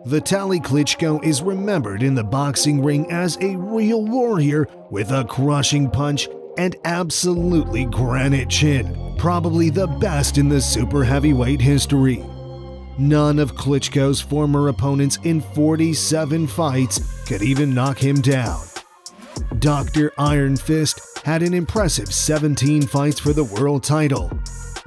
Vitali Klitschko is remembered in the boxing ring as a real warrior with a crushing punch and absolutely granite chin, probably the best in the super heavyweight history. None of Klitschko's former opponents in 47 fights could even knock him down. Dr. Iron Fist had an impressive 17 fights for the world title.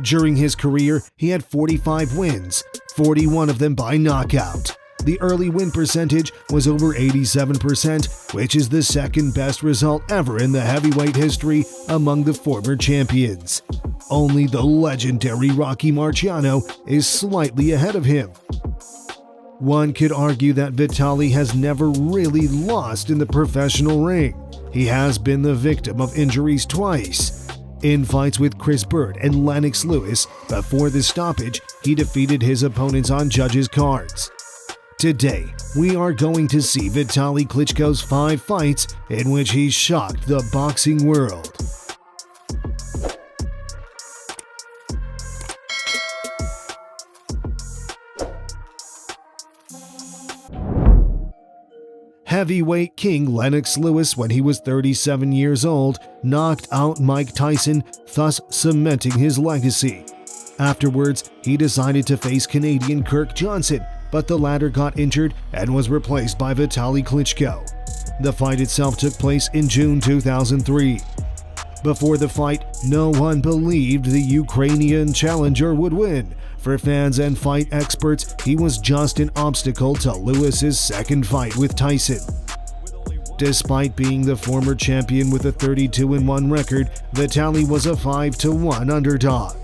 During his career, he had 45 wins, 41 of them by knockout. The early win percentage was over 87%, which is the second best result ever in the heavyweight history among the former champions. Only the legendary Rocky Marciano is slightly ahead of him. One could argue that Vitali has never really lost in the professional ring. He has been the victim of injuries twice. In fights with Byrd and Lennox Lewis, before the stoppage, he defeated his opponents on judges' cards. Today, we are going to see Vitali Klitschko's 5 fights in which he shocked the boxing world. Heavyweight king Lennox Lewis, when he was 37 years old, knocked out Mike Tyson, thus cementing his legacy. Afterwards, he decided to face Canadian Kirk Johnson, but the latter got injured and was replaced by Vitali Klitschko. The fight itself took place in June 2003. Before the fight, no one believed the Ukrainian challenger would win. For fans and fight experts, he was just an obstacle to Lewis's second fight with Tyson. Despite being the former champion with a 32-1 record, Vitali was a 5-1 underdog.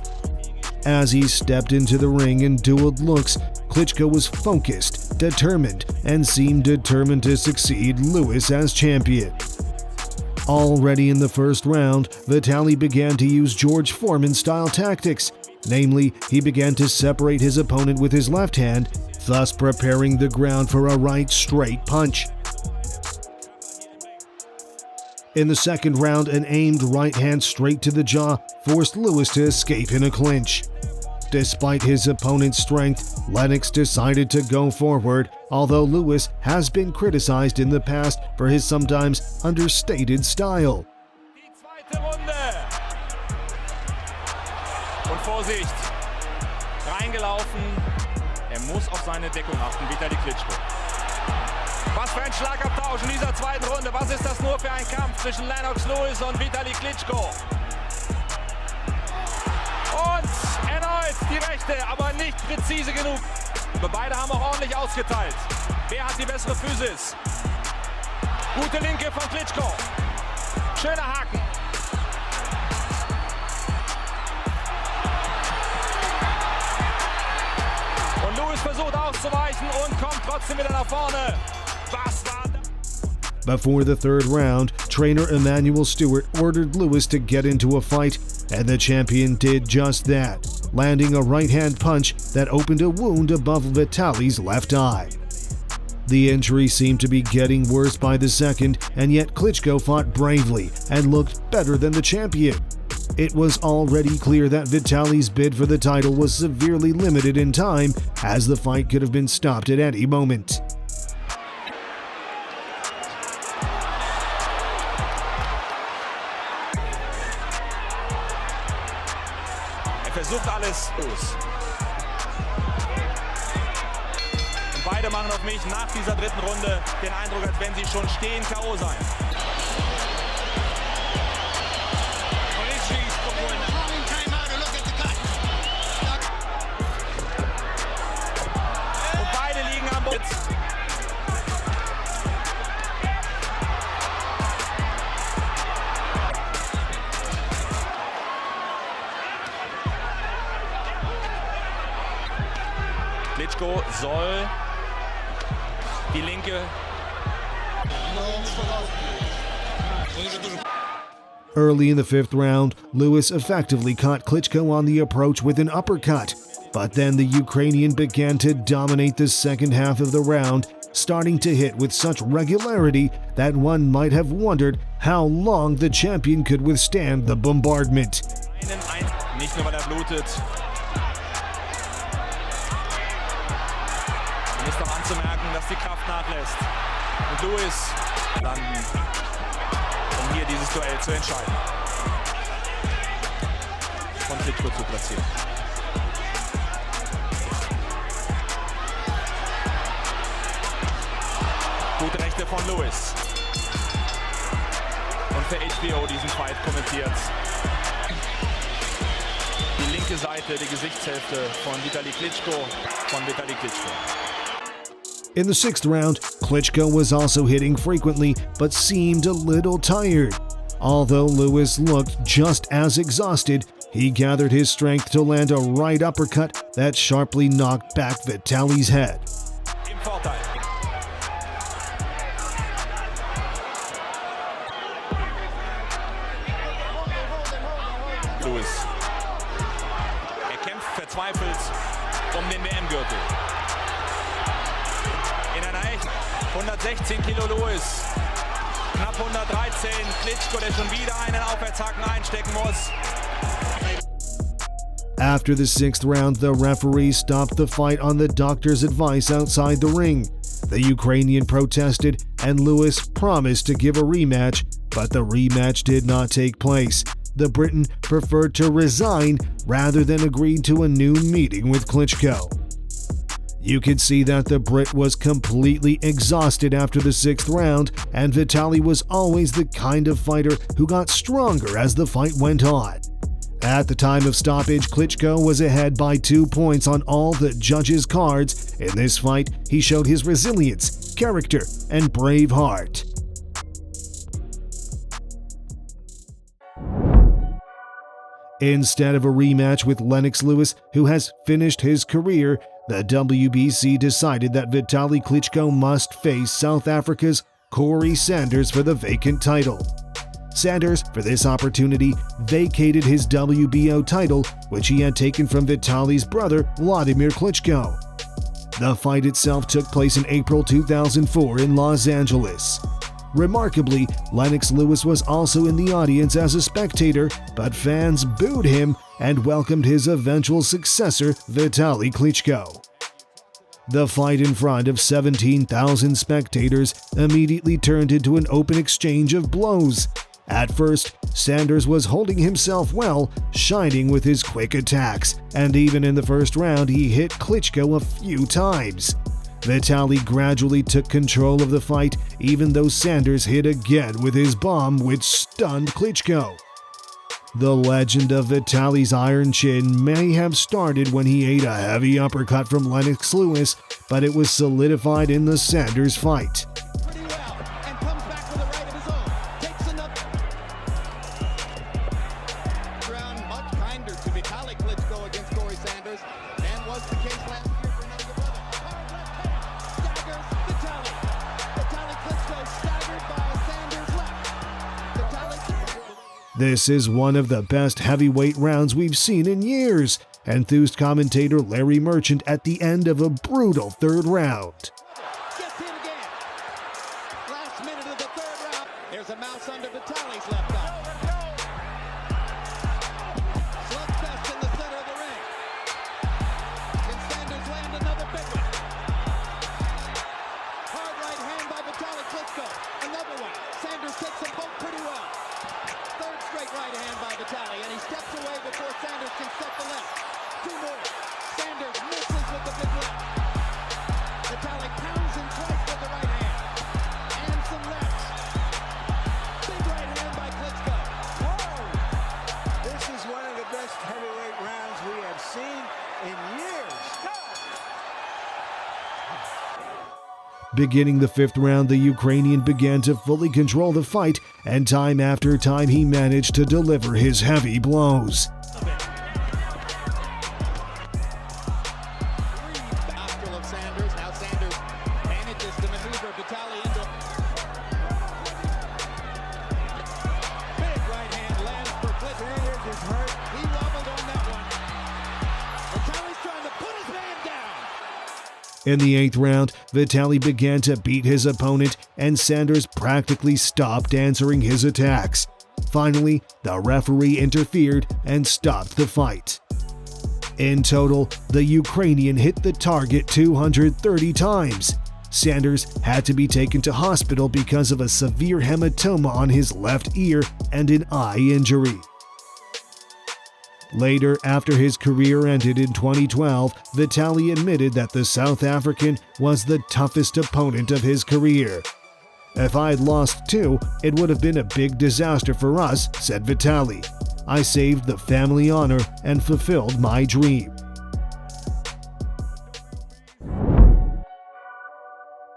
As he stepped into the ring and dueled looks, Klitschko was focused, determined, and seemed determined to succeed Lewis as champion. Already in the first round, Vitali began to use George Foreman-style tactics. Namely, he began to separate his opponent with his left hand, thus preparing the ground for a right straight punch. In the second round, an aimed right hand straight to the jaw forced Lewis to escape in a clinch. Despite his opponent's strength, Lennox decided to go forward, although Lewis has been criticized in the past for his sometimes understated style. Die zweite Runde. Und Vorsicht, reingelaufen. Muss auf seine Deckung achten, Vitali Klitschko. Was für ein Schlagabtausch in dieser zweiten Runde. Was ist das nur für ein Kampf zwischen Lennox Lewis und Vitali Klitschko? Und erneut die rechte, aber nicht präzise genug. Aber beide haben auch ordentlich ausgeteilt. Wer hat die bessere Physis? Gute Linke von Klitschko. Schöner Haken. Und Lewis versucht auszuweichen und kommt trotzdem wieder nach vorne. Was war das? Before the third round, trainer Emmanuel Stewart ordered Lewis to get into a fight, and the champion did just that, landing a right-hand punch that opened a wound above Vitali's left eye. The injury seemed to be getting worse by the second, and yet Klitschko fought bravely and looked better than the champion. It was already clear that Vitali's bid for the title was severely limited in time, as the fight could have been stopped at any moment. Versucht alles los. Und beide machen auf mich nach dieser dritten Runde den Eindruck, als wenn sie schon stehen K.O. seien. Und beide liegen am Boden. Klitschko soll die linke. Early in the fifth round, Lewis effectively caught Klitschko on the approach with an uppercut, but then the Ukrainian began to dominate the second half of the round, starting to hit with such regularity that one might have wondered how long the champion could withstand the bombardment. Nicht nur weil blutet. ist doch anzumerken, dass die Kraft nachlässt. Und Lewis dann, um hier dieses Duell zu entscheiden. Von Klitschko zu platzieren. Gute Rechte von Lewis. Und für HBO diesen Fight kommentiert die linke Seite, die Gesichtshälfte von Vitali Klitschko, In the sixth round, Klitschko was also hitting frequently but seemed a little tired. Although Lewis looked just as exhausted, he gathered his strength to land a right uppercut that sharply knocked back Vitali's head. Im Vorteil. Lewis. Kämpft verzweifelt den WM-Gürtel. In einer echten 116 Kilo Lewis. Knapp 113. Klitschko, der schon wieder einen Aufwärtshaken einstecken muss. After the sixth round, the referee stopped the fight on the doctor's advice outside the ring. The Ukrainian protested, and Lewis promised to give a rematch, but the rematch did not take place. The Briton preferred to resign rather than agree to a new meeting with Klitschko. You could see that the Brit was completely exhausted after the sixth round, and Vitali was always the kind of fighter who got stronger as the fight went on. At the time of stoppage, Klitschko was ahead by 2 points on all the judges' cards. In this fight, he showed his resilience, character, and brave heart. Instead of a rematch with Lennox Lewis, who has finished his career, the WBC decided that Vitali Klitschko must face South Africa's Corey Sanders for the vacant title. Sanders, for this opportunity, vacated his WBO title, which he had taken from Vitali's brother, Vladimir Klitschko. The fight itself took place in April 2004 in Los Angeles. Remarkably, Lennox Lewis was also in the audience as a spectator, but fans booed him and welcomed his eventual successor, Vitali Klitschko. The fight in front of 17,000 spectators immediately turned into an open exchange of blows. At first, Sanders was holding himself well, shining with his quick attacks, and even in the first round he hit Klitschko a few times. Vitali gradually took control of the fight, even though Sanders hit again with his bomb, which stunned Klitschko. The legend of Vitali's iron chin may have started when he ate a heavy uppercut from Lennox Lewis, but it was solidified in the Sanders fight. Vitali Klitschko against Corey Sanders, and was the case last year for another brother. Staggers Vitali. Vitali Klitschko staggered by Sanders left. This is one of the best heavyweight rounds we've seen in years, enthused commentator Larry Merchant at the end of a brutal third round. Gets hit again. Last minute of the third round. There's a mouse under Vitali's left eye. Slugfest in the center of the ring. Can Sanders land another big one? Hard right hand by Vitali Klitschko. Another one. Sanders takes them both pretty well. Third straight right hand by Vitali, and he steps away before Sanders can set the left. Two more. Sanders misses with the big left. Vitali pounds him twice with the right hand. And some lefts. Big right hand by Klitschko. Whoa! This is one of the best heavyweight rounds we have seen in years. Beginning the fifth round, the Ukrainian began to fully control the fight, and time after time he managed to deliver his heavy blows. Nostril of Sanders. Now Sanders manages to maneuver Vitali into. Big right hand lands for Klitschko. Sanders is hurt. He wobbled on that one. Vitali's trying to put his man down. In the eighth round, Vitali began to beat his opponent, and Sanders practically stopped answering his attacks. Finally, the referee interfered and stopped the fight. In total, the Ukrainian hit the target 230 times. Sanders had to be taken to hospital because of a severe hematoma on his left ear and an eye injury. Later, after his career ended in 2012, Vitali admitted that the South African was the toughest opponent of his career. "If I'd lost too, it would have been a big disaster for us," said Vitali. "I saved the family honor and fulfilled my dream."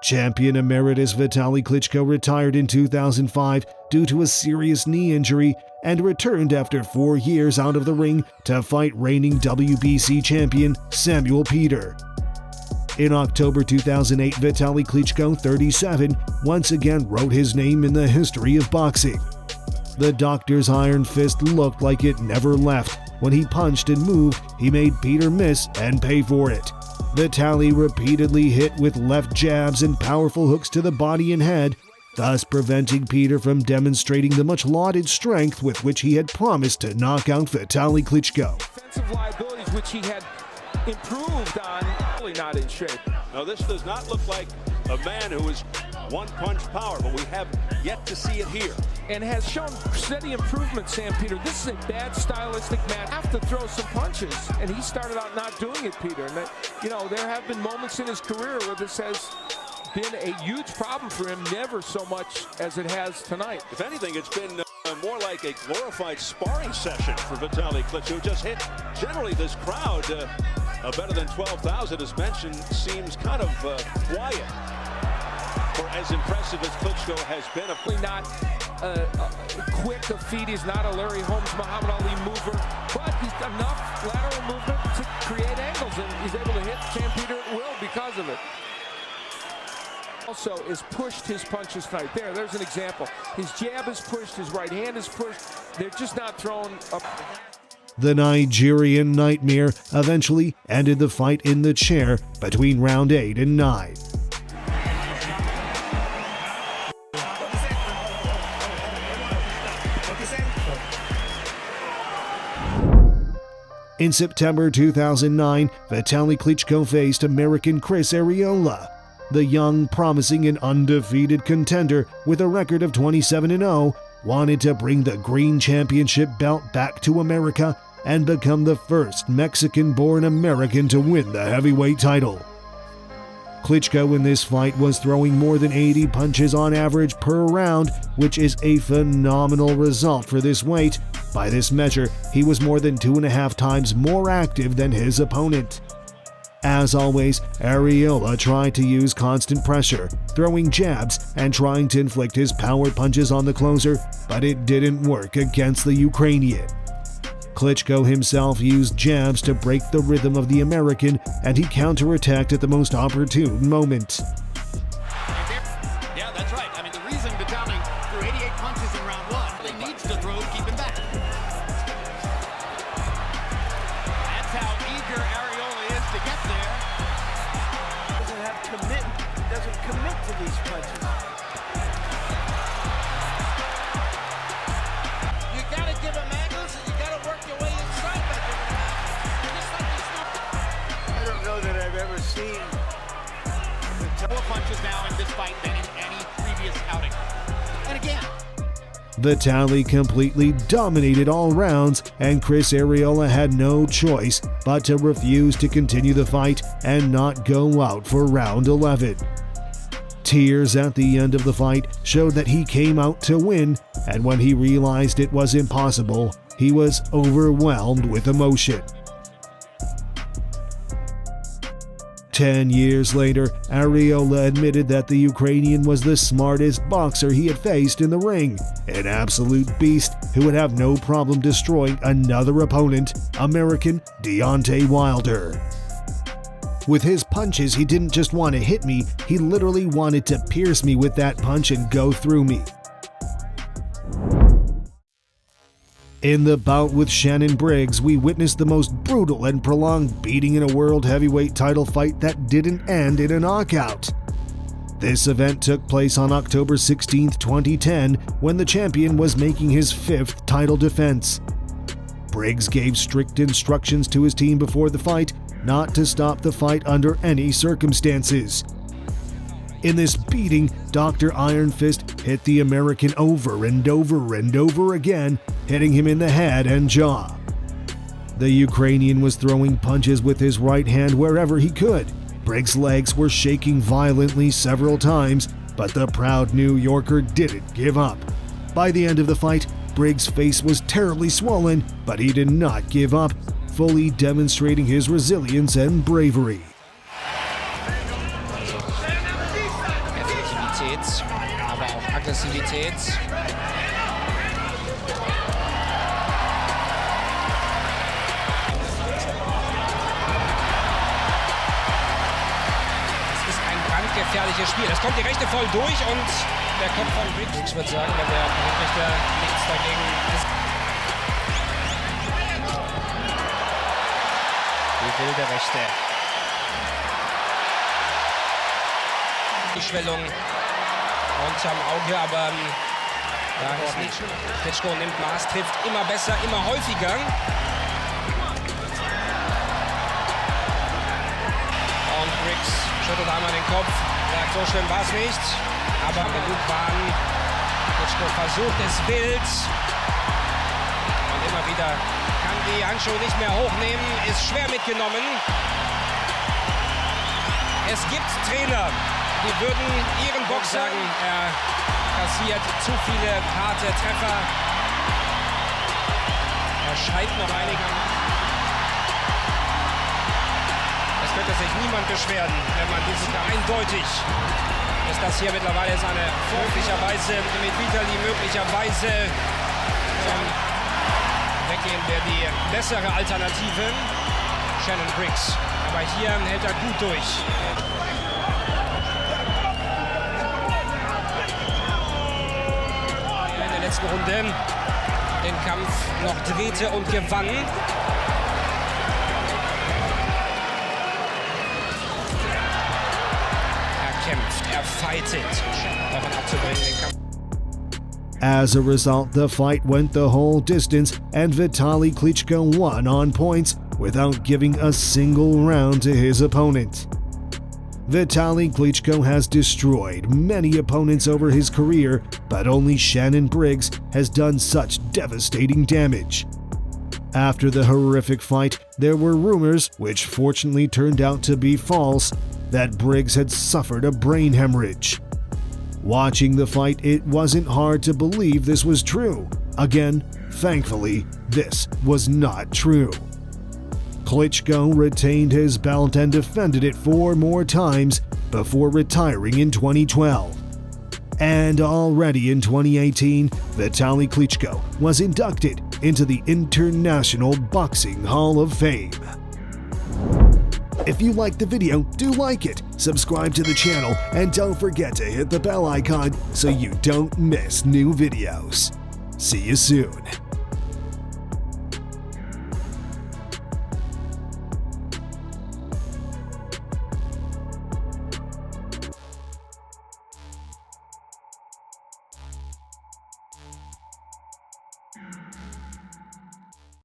Champion emeritus Vitali Klitschko retired in 2005 due to a serious knee injury and returned after 4 years out of the ring to fight reigning WBC champion Samuel Peter. In October 2008, Vitali Klitschko, 37, once again wrote his name in the history of boxing. The doctor's iron fist looked like it never left. When he punched and moved, he made Peter miss and pay for it. Vitali repeatedly hit with left jabs and powerful hooks to the body and head, thus preventing Peter from demonstrating the much-lauded strength with which he had promised to knock out Vitali Klitschko. Defensive liabilities which he had improved on, really not in shape. Now this does not look like a man who is one-punch power, but we have yet to see it here. And has shown steady improvement, Sam Peter. This is a bad stylistic match. Have to throw some punches, and he started out not doing it, Peter. And there have been moments in his career where this has been a huge problem for him, never so much as it has tonight. If anything, it's been more like a glorified sparring session for Vitali Klitschko, who just hit. Generally, this crowd, better than 12,000, as mentioned, seems kind of quiet. For as impressive as Klitschko has been, Not quick of feet. He's not a Larry Holmes, Muhammad Ali mover, but he's enough lateral movement to create angles, and he's able to hit Sam Peter at will because of it. Also is pushed his punches tonight. There's an example. His jab is pushed, his right hand is pushed. They're just not thrown up. The Nigerian Nightmare eventually ended the fight in the chair between round 8 and 9. In September 2009, Vitali Klitschko faced American Chris Arreola. The young, promising, and undefeated contender with a record of 27-0 wanted to bring the Green Championship belt back to America and become the first Mexican-born American to win the heavyweight title. Klitschko in this fight was throwing more than 80 punches on average per round, which is a phenomenal result for this weight. By this measure, he was more than 2.5 times more active than his opponent. As always, Arreola tried to use constant pressure, throwing jabs and trying to inflict his power punches on the closer, but it didn't work against the Ukrainian. Klitschko himself used jabs to break the rhythm of the American, and he counterattacked at the most opportune moment. Yeah, that's right. I mean, the reason Vitali threw 88 punches in round 1, he needs to throw to keep him back. That's how eager Arreola is to get there. Doesn't have commitment. Doesn't commit to these punches. You gotta give him angles, and you gotta work your way inside that. Just like this. I don't know that I've ever seen More punches now in this fight than in any previous outing. And again. Vitali completely dominated all rounds, and Chris Arreola had no choice but to refuse to continue the fight and not go out for round 11. Tears at the end of the fight showed that he came out to win, and when he realized it was impossible, he was overwhelmed with emotion. 10 years later, Arreola admitted that the Ukrainian was the smartest boxer he had faced in the ring, an absolute beast who would have no problem destroying another opponent, American Deontay Wilder. With his punches, he didn't just want to hit me, he literally wanted to pierce me with that punch and go through me. In the bout with Shannon Briggs, we witnessed the most brutal and prolonged beating in a world heavyweight title fight that didn't end in a knockout. This event took place on October 16, 2010, when the champion was making his 5th title defense. Briggs gave strict instructions to his team before the fight not to stop the fight under any circumstances. In this beating, Dr. Iron Fist hit the American over and over and over again, hitting him in the head and jaw. The Ukrainian was throwing punches with his right hand wherever he could. Briggs' legs were shaking violently several times, but the proud New Yorker didn't give up. By the end of the fight, Briggs' face was terribly swollen, but he did not give up, fully demonstrating his resilience and bravery. Effektivität, aber auch Aggressivität. Es ist ein brandgefährliches Spiel. Das kommt die rechte voll durch und der Kopf von Briggs, ich würde sagen, wenn der Richter nichts dagegen ist. Die wilde Rechte. Die Schwellung unterm Auge, aber da ist nicht. Klitschko nimmt Maß, trifft immer besser, immer häufiger. Und Briggs schüttelt einmal den Kopf, sagt, so schlimm war es nicht, aber genug waren. Klitschko versucht es wild und immer wieder kann die Handschuhe nicht mehr hochnehmen, ist schwer mitgenommen. Es gibt Trainer, die würden ihren Boxer sagen, er kassiert zu viele harte Treffer. Er scheint noch einigermaßen. Es könnte sich niemand beschweren, wenn man dieses eindeutig ist das hier mittlerweile seine möglicherweise mit Vitali möglicherweise weggehen wäre die bessere Alternative. Shannon Briggs. Aber hier hält er gut durch. In der letzten Runde den Kampf noch drehte und gewann. Er kämpft, er fightet, davon abzubringen den Kampf. As a result, the fight went the whole distance and Vitali Klitschko won on points without giving a single round to his opponent. Vitali Klitschko has destroyed many opponents over his career, but only Shannon Briggs has done such devastating damage. After the horrific fight, there were rumors, which fortunately turned out to be false, that Briggs had suffered a brain hemorrhage. Watching the fight, it wasn't hard to believe this was true. Again, thankfully, this was not true. Klitschko retained his belt and defended it 4 more times before retiring in 2012. And already in 2018, Vitali Klitschko was inducted into the International Boxing Hall of Fame. If you liked the video, do like it, subscribe to the channel, and don't forget to hit the bell icon so you don't miss new videos. See you soon.